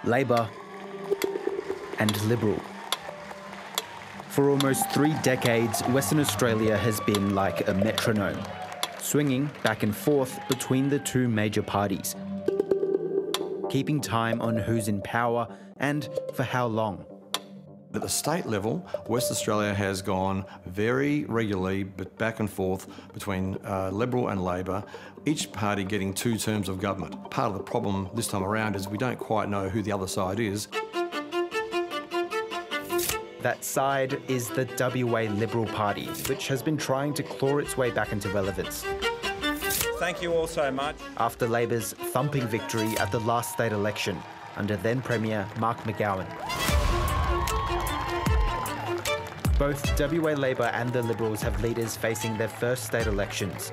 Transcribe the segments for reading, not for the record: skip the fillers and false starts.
Labor and Liberal. For almost 3 decades, Western Australia has been like a metronome, swinging back and forth between the two major parties, keeping time on who's in power and for how long. At the state level, West Australia has gone very regularly back and forth between Liberal and Labor, each party getting 2 terms of government. Part of the problem this time around is we don't quite know who the other side is. That side is the WA Liberal Party, which has been trying to claw its way back into relevance. Thank you all so much. After Labor's thumping victory at the last state election under then Premier Mark McGowan. Both WA Labor and the Liberals have leaders facing their first state elections.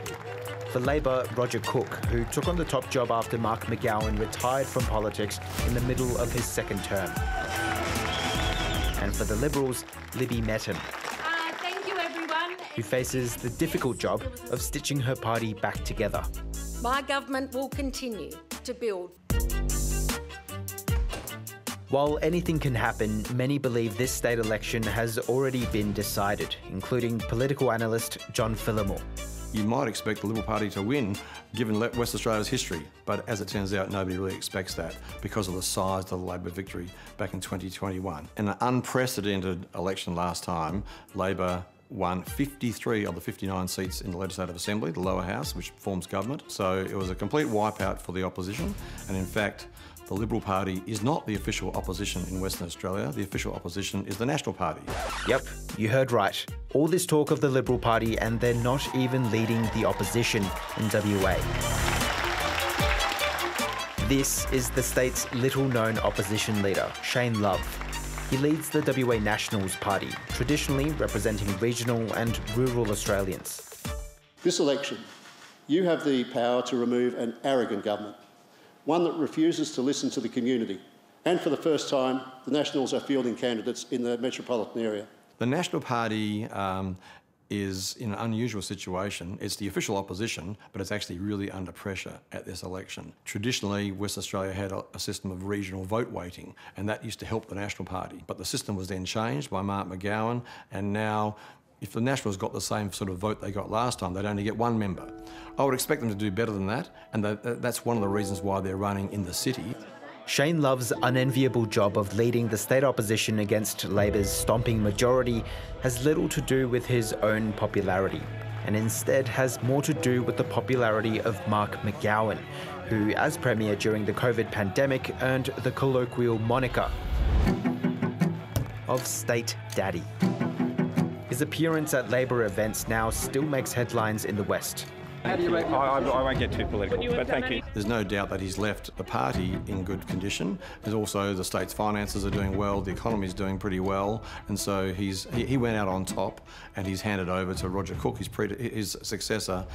For Labor, Roger Cook, who took on the top job after Mark McGowan retired from politics in the middle of his second term. And for the Liberals, Libby Mettam, thank you, everyone. who faces the difficult job of stitching her party back together. My government will continue to build. While anything can happen, many believe this state election has already been decided, including political analyst John Phillimore. You might expect the Liberal Party to win, given West Australia's history, but as it turns out, nobody really expects that because of the size of the Labor victory back in 2021. In an unprecedented election last time, Labor won 53 of the 59 seats in the Legislative Assembly, the lower house, which forms government. So it was a complete wipeout for the opposition, and in fact, the Liberal Party is not the official opposition in Western Australia. The official opposition is the National Party. Yep, you heard right. All this talk of the Liberal Party and they're not even leading the opposition in WA. This is the state's little-known opposition leader, Shane Love. He leads the WA Nationals Party, traditionally representing regional and rural Australians. This election, you have the power to remove an arrogant government, one that refuses to listen to the community. And for the first time, the Nationals are fielding candidates in the metropolitan area. The National Party is in an unusual situation. It's the official opposition, but it's actually really under pressure at this election. Traditionally, West Australia had a system of regional vote weighting, and that used to help the National Party. But the system was then changed by Mark McGowan, and now if the Nationals got the same sort of vote they got last time, they'd only get 1 member. I would expect them to do better than that, and that's one of the reasons why they're running in the city. Shane Love's unenviable job of leading the state opposition against Labor's stomping majority has little to do with his own popularity, and instead has more to do with the popularity of Mark McGowan, who, as Premier during the COVID pandemic, earned the colloquial moniker of State Daddy. His appearance at Labor events now still makes headlines in the West. How do you reckon? I won't get too political, but thank you. There's no doubt that he's left the party in good condition. There's also the state's finances are doing well, the economy's doing pretty well, and so he went out on top, and he's handed over to Roger Cook, his successor,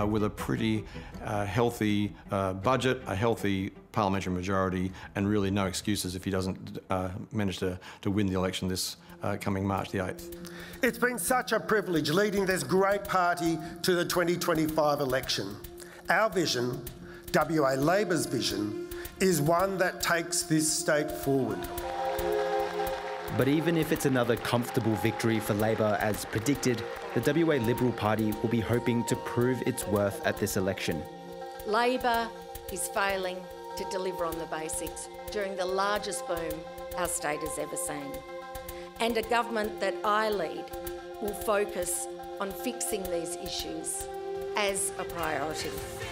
with a pretty healthy budget, a healthy parliamentary majority, and really no excuses if he doesn't manage to win the election this coming March the 8th. It's been such a privilege leading this great party to the 2025 election. Our vision, WA Labor's vision, is one that takes this state forward. But even if it's another comfortable victory for Labor as predicted, the WA Liberal Party will be hoping to prove its worth at this election. Labor is failing to deliver on the basics during the largest boom our state has ever seen. And a government that I lead will focus on fixing these issues as a priority.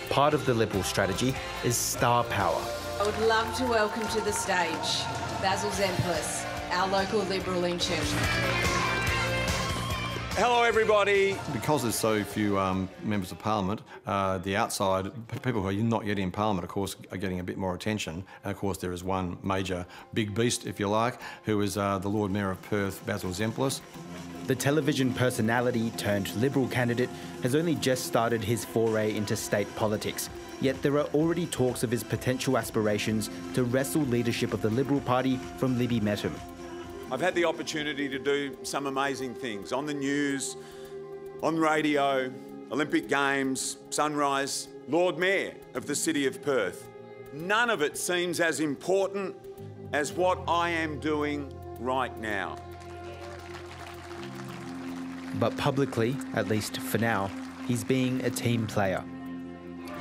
Part of the Liberal strategy is star power. I would love to welcome to the stage Basil Zemplis, our local Liberal in Churchill. Hello, everybody. Because there's so few members of Parliament, the outside, people who are not yet in Parliament, of course, are getting a bit more attention. And of course, there is one major big beast, if you like, who is the Lord Mayor of Perth, Basil Zemplis. The television personality turned Liberal candidate has only just started his foray into state politics. Yet there are already talks of his potential aspirations to wrestle leadership of the Liberal Party from Libby Mettam. I've had the opportunity to do some amazing things on the news, on radio, Olympic Games, Sunrise, Lord Mayor of the City of Perth. None of it seems as important as what I am doing right now. But publicly, at least for now, he's being a team player.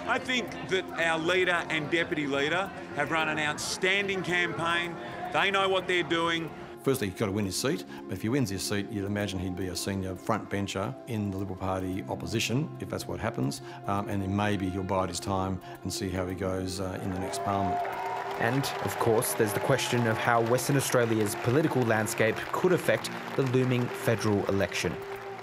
I think that our leader and deputy leader have run an outstanding campaign. They know what they're doing. Firstly, he's got to win his seat, but if he wins his seat, you'd imagine he'd be a senior front bencher in the Liberal Party opposition, if that's what happens, and then maybe he'll bide his time and see how he goes in the next parliament. And, of course, there's the question of how Western Australia's political landscape could affect the looming federal election.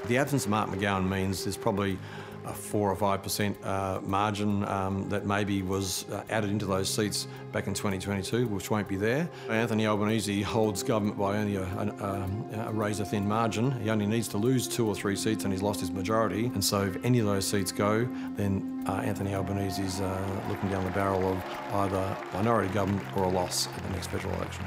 The absence of Mark McGowan means there's probably a 4 or 5% margin that maybe was added into those seats back in 2022, which won't be there. Anthony Albanese holds government by only a razor-thin margin. He only needs to lose 2 or 3 seats and he's lost his majority. And so if any of those seats go, then Anthony Albanese is looking down the barrel of either minority government or a loss at the next federal election.